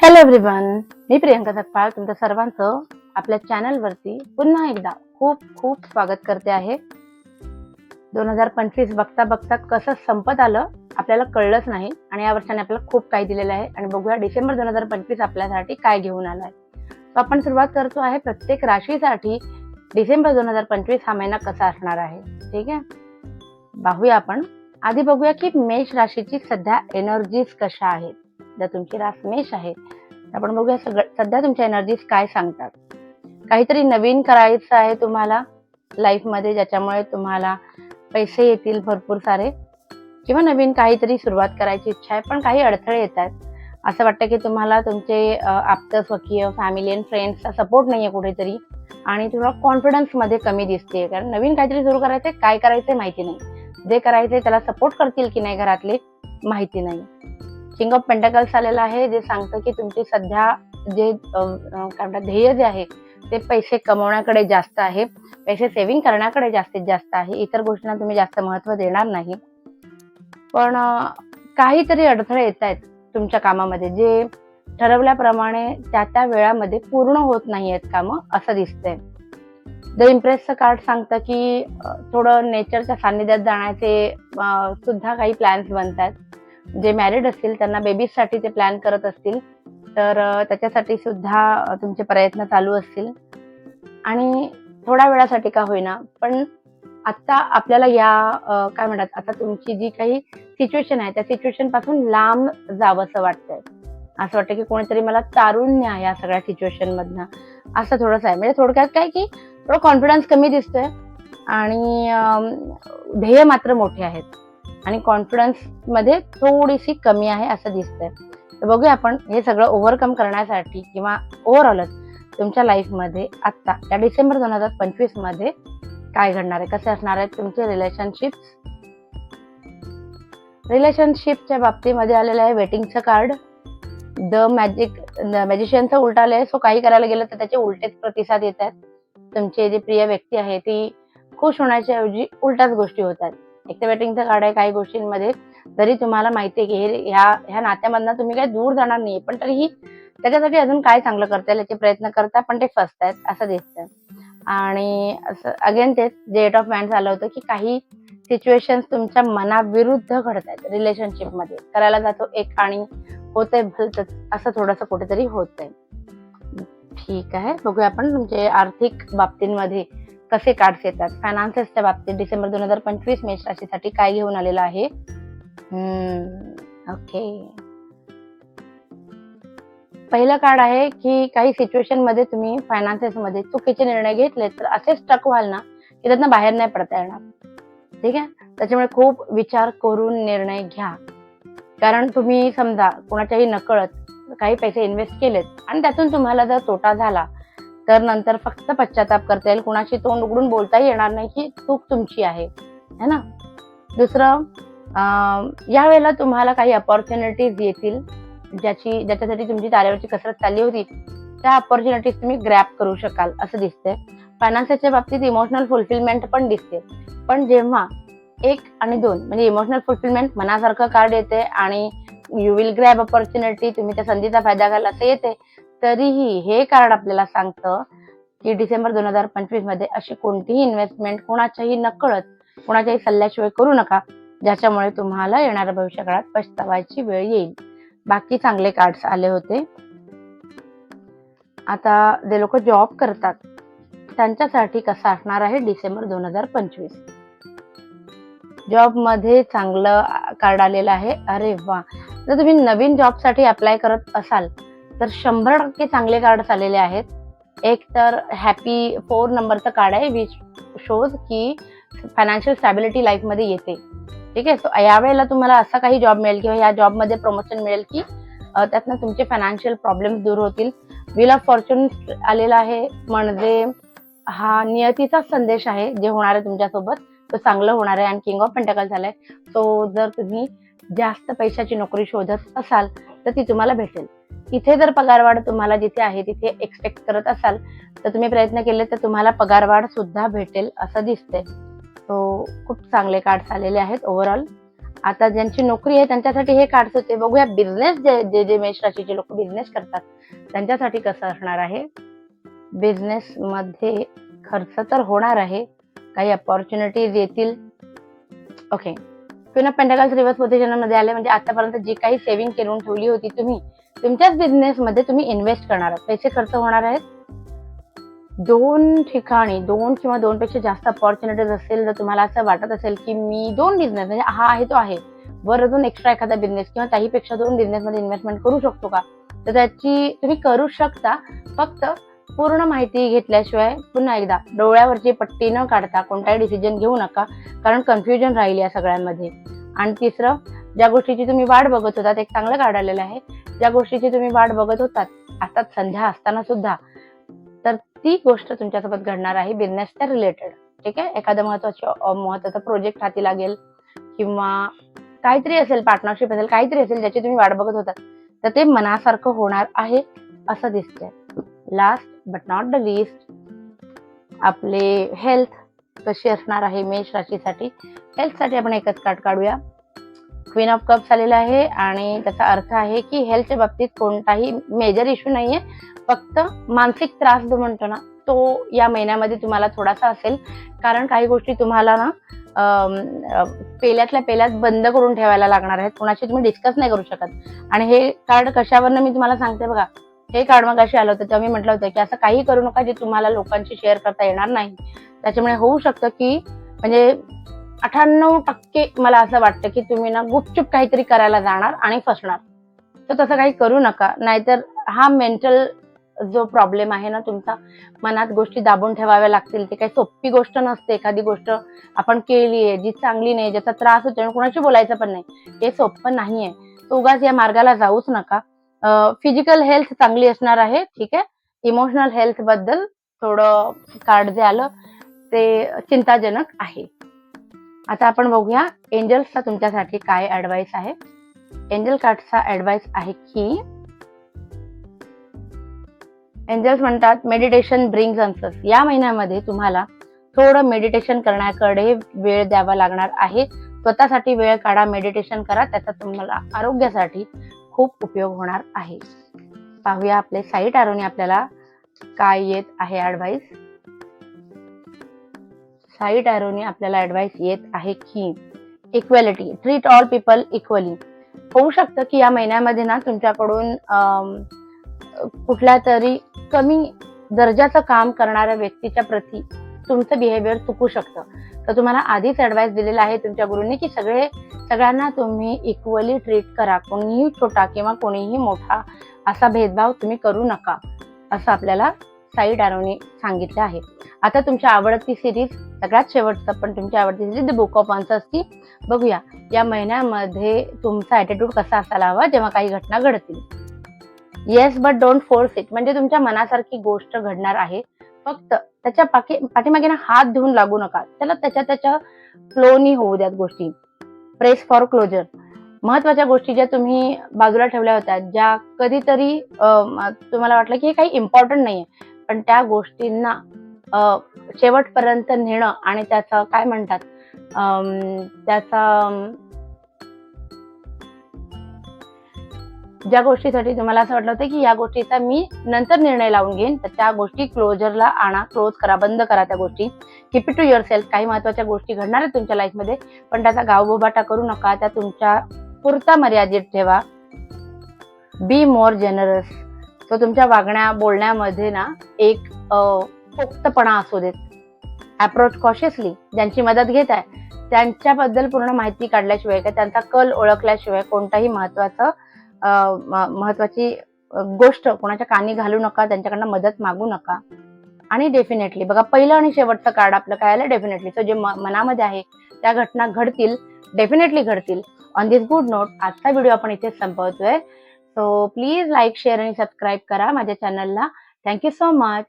Hello everyone, मी प्रियंका सकपाळ तुमच्या सर्वांचं आपल्या चॅनलवरती पुन्हा एकदा खूप खूप स्वागत करते आहे. 2025 बघता बघता कसं संपत आलं आपल्याला कळलंच नाही आणि या वर्षाने आपल्याला खूप काही दिलेलं आहे आणि बघूया डिसेंबर 2025 आपल्यासाठी काय घेऊन आलाय. तर आपण सुरुवात करतो आहे प्रत्येक राशीसाठी डिसेंबर 2025 हा महिना कसा असणार आहे. ठीक आहे, पाहूया आपण. आधी बघूया की मेष राशीची सध्या एनर्जीज कशा आहेत. जर तुमची रास मेष आहे तर आपण बघूया सध्या तुमच्या एनर्जीज काय सांगतात. काहीतरी नवीन करायचं आहे तुम्हाला लाईफ मध्ये, ज्याच्यामुळे तुम्हाला पैसे येतील भरपूर सारे, किंवा नवीन काहीतरी सुरुवात करायची इच्छा आहे पण काही अडथळे येत आहेत. असं वाटतं की तुम्हाला तुमचे आप्त स्वकीय फॅमिली अँड फ्रेंड्सचा सपोर्ट नाहीये कुठेतरी, आणि तुला कॉन्फिडन्स मध्ये कमी दिसते. कारण नवीन काहीतरी सुरू करायचंय, काय करायचंय माहिती नाही, जे करायचंय त्याला सपोर्ट करतील की नाही घरातले माहिती नाही. किंग ऑफ पेंटाकल्स आलेला आहे, जे सांगतं की तुमची सध्या जे काय म्हणतात ध्येय जे आहे ते पैसे कमवण्याकडे जास्त आहे, पैसे सेव्हिंग करण्याकडे जास्तीत जास्त आहे. इतर गोष्टींना तुम्ही जास्त महत्त्व देणार नाही. पण काहीतरी अडथळे येत आहेत तुमच्या कामामध्ये, जे ठरवल्याप्रमाणे त्या वेळामध्ये पूर्ण होत नाही आहेत कामं, असं दिसतंय. द इम्प्रेसचं कार्ड सांगतं की थोडं नेचरच्या सान्निध्यात जाण्याचे सुद्धा काही प्लॅन्स बनतात. जे मॅरिड असतील त्यांना बेबीजसाठी ते प्लॅन करत असतील तर त्याच्यासाठी सुद्धा तुमचे प्रयत्न चालू असतील, आणि थोड्या वेळासाठी का होईना पण आता आपल्याला या काय म्हणतात, आता तुमची जी काही सिच्युएशन आहे त्या सिच्युएशन पासून लांब जावंसं वाटतंय. असं वाटतं की कोणीतरी मला तारून न्या या सगळ्या सिच्युएशन मधनं, असं थोडंसं आहे. म्हणजे थोडक्यात काय की थोडं कॉन्फिडन्स कमी दिसतोय आणि ध्येय मात्र मोठे आहेत आणि कॉन्फिडन्स मध्ये थोडीशी कमी आहे असं दिसतंय. तर बघूया आपण हे सगळं ओव्हरकम करण्यासाठी किंवा ओव्हरऑलच तुमच्या लाईफमध्ये आता या डिसेंबर 2025 मध्ये काय घडणार आहे, कसे असणार आहेत तुमचे रिलेशनशिपच्या बाबतीमध्ये आलेलं आहे वेटिंगचं कार्ड. द मॅजिशियनचं उलट आलंय. सो काही करायला गेलं तर त्याचे उलटेच प्रतिसाद येत आहेत. तुमची जी प्रिय व्यक्ती आहे ती खुश होण्याच्या ऐवजी उलट्याच गोष्टी होतात. एक तर वेटिंगचं कार्ड आहे. काही गोष्टींमध्ये जरी तुम्हाला माहिती आहे की ह्या नात्यामधनं तुम्ही काही दूर जाणार नाही, पण तरीही त्याच्यासाठी अजून काय चांगलं करता येईल याचे प्रयत्न करता, पण ते फसतायत असं दिसतंय. आणि असं अगेन तेच जे एट ऑफ वॅन्ड्स आलं होतं की काही सिच्युएशन्स तुमच्या मनाविरुद्ध घडतायत रिलेशनशिपमध्ये. करायला जातो एक आणि होतंय भलतंच, असं थोडंसं कुठेतरी होतंय. ठीक आहे, बघूया आपण तुमचे आर्थिक बाबतींमध्ये कसे कार्ड्स येतात. फायनान्सेसच्या बाबतीत डिसेंबर 2025 मेष राशीसाठी काय घेऊन आलेलं आहे. ओके, पहिलं कार्ड आहे की काही सिच्युएशन मध्ये तुम्ही फायनान्सेस मध्ये चुकीचे निर्णय घेतले तर असे स्टक व्हाल ना की त्यातनं बाहेर नाही पडता येणार. ठीक आहे, त्याच्यामुळे खूप विचार करून निर्णय घ्या. कारण तुम्ही समजा कोणाच्याही नकळत काही पैसे इन्व्हेस्ट केलेत आणि त्यातून तुम्हाला जर तोटा झाला तर नंतर फक्त पश्चाताप करता येईल. कुणाशी तोंड उघडून बोलताही येणार नाही की चूक तुमची आहे, है ना. दुसरं, यावेळेला तुम्हाला काही अपॉर्च्युनिटीज येतील ज्याच्यासाठी तुमची तारेवरची कसरत चालली होती, त्या अपॉर्च्युनिटीज तुम्ही ग्रॅब करू शकाल असं दिसतंय. फायनान्सच्या बाबतीत इमोशनल फुलफिलमेंट पण दिसते, पण जेव्हा 1 आणि 2 म्हणजे इमोशनल फुलफिलमेंट मनासारखं कार्ड येते आणि यू विल ग्रॅब अपॉर्च्युनिटी, तुम्ही त्या संधीचा फायदा घ्याल असं येते, तरीही हे कार्ड आपल्याला सांगतं की डिसेंबर 2025 मध्ये अशी कोणतीही इन्व्हेस्टमेंट कोणाच्याही नकळत कोणाच्याही सल्ल्याशिवाय करू नका, ज्याच्यामुळे तुम्हाला येणाऱ्या भविष्यकाळात पछतावायची वेळ येईल. बाकी चांगले कार्ड्स आले होते. आता जे लोक जॉब करतात त्यांच्यासाठी कसा असणार आहे डिसेंबर 2025. जॉब मध्ये चांगलं कार्ड आलेलं आहे. अरे वा, जर तुम्ही नवीन जॉबसाठी अप्लाय करत असाल तर 100% चांगले कार्ड्स आलेले आहेत. एक तर हॅपी 4 नंबरचं कार्ड आहे, विच शोज की फायनान्शियल स्टॅबिलिटी लाईफ मध्ये येते. ठीक आहे, सो यावेळेला तुम्हाला असा काही जॉब मिळेल किंवा या जॉबमध्ये प्रमोशन मिळेल की त्यातनं तुमचे फायनान्शियल प्रॉब्लेम्स दूर होतील. व्हील ऑफ फॉर्च्यून आलेला आहे, म्हणजे हा नियतीचा संदेश आहे. जे होणार आहे तुमच्यासोबत तो चांगलं होणार आहे. आणि किंग ऑफ पेंटाकल्स झालाय. सो जर तुम्ही जास्त पैशाची नोकरी शोधत असाल तर ती तुम्हाला भेटेल. इथे जर पगारवाढ तुम्हाला जिथे आहे तिथे एक्सपेक्ट करत असाल तर तुम्ही प्रयत्न केले तर तुम्हाला पगारवाढ सुद्धा भेटेल असं दिसतंय. सो खूप चांगले कार्ड्स आलेले आहेत ओव्हरऑल. आता ज्यांची नोकरी आहे त्यांच्यासाठी हे कार्ड्स होते. बघूया बिझनेस जे जे मेष राशीचे लोक बिझनेस करतात त्यांच्यासाठी कसं असणार आहे. बिझनेस मध्ये खर्च तर होणार आहे, काही अपॉर्च्युनिटीज येतील. Okay, queen of pentacles reverse position मध्ये आले म्हणजे आतापर्यंत जी काही सेव्हिंग करून ठेवली होती तुम्ही तुमच्याच बिझनेस मध्ये तुम्ही इन्व्हेस्ट करणार आहात, पैसे खर्च होणार आहेत. दोन ठिकाणी 2 किंवा 2 पेक्षा जास्त अपॉर्च्युनिटीज असेल, जर तुम्हाला असं वाटत असेल की मी 2 बिझनेस म्हणजे हा आहे तो आहे, वर अजून एक्स्ट्रा एखादा बिझनेस किंवा त्याहीपेक्षा 2 बिझनेस मध्ये इन्व्हेस्टमेंट करू शकतो का, तर त्याची तुम्ही करू शकता. फक्त पूर्ण माहिती घेतल्याशिवाय पुन्हा एकदा डोळ्यावरची पट्टी न काढता कोणताही डिसिजन घेऊ नका, कारण कन्फ्युजन राहील या सगळ्यांमध्ये. आणि तिसरं, ज्या गोष्टीची तुम्ही वाट बघत होतात, एक चांगलं कार्ड आलेलं आहे, ज्या गोष्टीची तुम्ही वाट बघत होतात आता संध्या असताना सुद्धा, तर ती गोष्ट तुमच्यासोबत घडणार आहे बिझनेसच्या रिलेटेड. ठीक आहे, एखादा महत्वाचा प्रोजेक्ट हाती लागेल किंवा काहीतरी असेल, पार्टनरशिप असेल, काहीतरी असेल ज्याची तुम्ही वाट बघत होतात, तर ते मनासारखं होणार आहे असं दिसतंय. Last but not the least, आपले हेल्थ कशी असणार आहे मेष राशीसाठी. हेल्थसाठी आपण एकच कार्ड काढूया. क्वीन ऑफ कप्स आलेला आहे आणि त्याचा अर्थ आहे की हेल्थच्या बाबतीत कोणताही मेजर इश्यू नाहीये, फक्त मानसिक त्रास जो म्हणतो ना तो या महिन्यामध्ये तुम्हाला थोडासा असेल, कारण काही गोष्टी तुम्हाला ना पेल्यातल्या पेल्यात बंद करून ठेवायला लागणार आहेत, कुणाशी तुम्ही डिस्कस नाही करू शकत. आणि हे कार्ड कशावरनं मी तुम्हाला सांगते बघा, हे कार्ड मग अशी आलं होतं तेव्हा मी म्हटलं होतं की असं काही करू नका जे तुम्हाला लोकांशी शेअर करता येणार नाही. त्याच्यामुळे होऊ शकतं की म्हणजे 98% मला असं वाटतं की तुम्ही ना गुपचूप काहीतरी करायला जाणार आणि फसणार. तर तसं काही करू नका, नाहीतर हा मेंटल जो प्रॉब्लेम आहे ना तुमचा, मनात गोष्टी दाबून ठेवाव्या लागतील. ती काही सोपी गोष्ट नसते. एखादी गोष्ट आपण केली आहे जी चांगली नाही, ज्याचा त्रास होतो आणि कुणाशी बोलायचं पण नाही, हे सोपं नाहीये. तर उगाच या मार्गाला जाऊच नका. फिजिकल हेल्थ चांगली असणार आहे, ठीक आहे. इमोशनल हेल्थ बद्दल थोडं कार्ड जे आलं ते चिंताजनक आहे. आता आपण बघूया एंजल्सचा तुमच्यासाठी काय ऍडवाइस आहे. एंजल कार्डचा ऍडवाइस आहे की एंजल्स म्हणतात मेडिटेशन ब्रिंग्स आन्सर्स. या महिन्यामध्ये तुम्हाला थोडं मेडिटेशन करण्याकडे वेळ द्यावा लागणार आहे. स्वतःसाठी वेळ काढा, मेडिटेशन करा, त्याचा तुम्हाला आरोग्यासाठी खूप उपयोग होणार आहे. पाहूया आपले साई टॅरोने आपल्याला काय येत आहे ऍडवाइस. साई टॅरोने आपल्याला ऍडवाइस येत आहे की equality, treat all people equally. होऊ शकतं की या महिन्यामध्ये ना तुमच्याकडून कुठल्या तरी कमी दर्जाचं काम करणाऱ्या व्यक्तीच्या प्रती तुमचं बिहेवियर चुकू शकतं. तर तुम्हाला आधीच ऍडवाइस दिलेला आहे तुमच्या गुरूंनी की सगळ्यांना तुम्ही इक्वली ट्रीट करा, कोणीही छोटा किंवा कोणीही मोठा असा भेदभाव तुम्ही करू नका, असं आपल्याला साई टॅरोने सांगितलं आहे. आता तुमच्या आवडती सिरीज, सगळ्यात शेवटचं पण तुमची आवडती सिरीज द बुक ऑफ आन्सर्सची बघूया. या महिन्यामध्ये तुमचा ॲटिट्यूड कसा असायला हवा जेव्हा काही घटना घडतील. Yes but don't force it, म्हणजे तुमच्या मनासारखी गोष्ट घडणार आहे, फक्त त्याच्या पाठीमागे ना हात धुवून लागू नका, त्याला त्याच्या फ्लोनी होऊ द्यात गोष्टी. प्रेस फॉर क्लोजर, महत्वाच्या गोष्टी ज्या तुम्ही बाजूला ठेवल्या होत्या, ज्या कधीतरी तुम्हाला वाटलं की हे काही इम्पॉर्टंट नाहीये, पण त्या गोष्टींना शेवटपर्यंत नेणं आणि त्याचं काय म्हणतात त्याचा ज्या गोष्टीसाठी तुम्हाला असं वाटलं होतं की या गोष्टीचा मी नंतर निर्णय लावून घेईन, तर त्या गोष्टी क्लोजरला आणा, क्लोज करा, बंद करा त्या गोष्टी. Keep it to yourself. काही महत्वाच्या गोष्टी घडणार आहेत तुमच्या लाईफमध्ये, पण त्याचा गावबोबाटा करू नका, त्या तुमच्या पुरता मर्यादित ठेवा. बी मोर जेनरस, तो तुमच्या वागण्या बोलण्यामध्ये ना एक पोक्तपणा असू देत. अप्रोच कॉशियसली, ज्यांची मदत घेत आहे त्यांच्याबद्दल पूर्ण माहिती काढल्याशिवाय, त्यांचा कल ओळखल्याशिवाय कोणताही महत्वाची गोष्ट कोणाच्या कानी घालू नका, त्यांच्याकडनं मदत मागू नका. आणि डेफिनेटली बघा, पहिलं आणि शेवटचं कार्ड आपलं काय आलं, डेफिनेटली. सो जे मनामध्ये आहे त्या घटना घडतील, डेफिनेटली घडतील. ऑन दिस गुड नोट आजचा व्हिडिओ आपण इथेच संपवतोय. सो प्लीज लाईक, शेअर आणि सबस्क्राईब करा माझ्या चॅनलला. Thank you so much.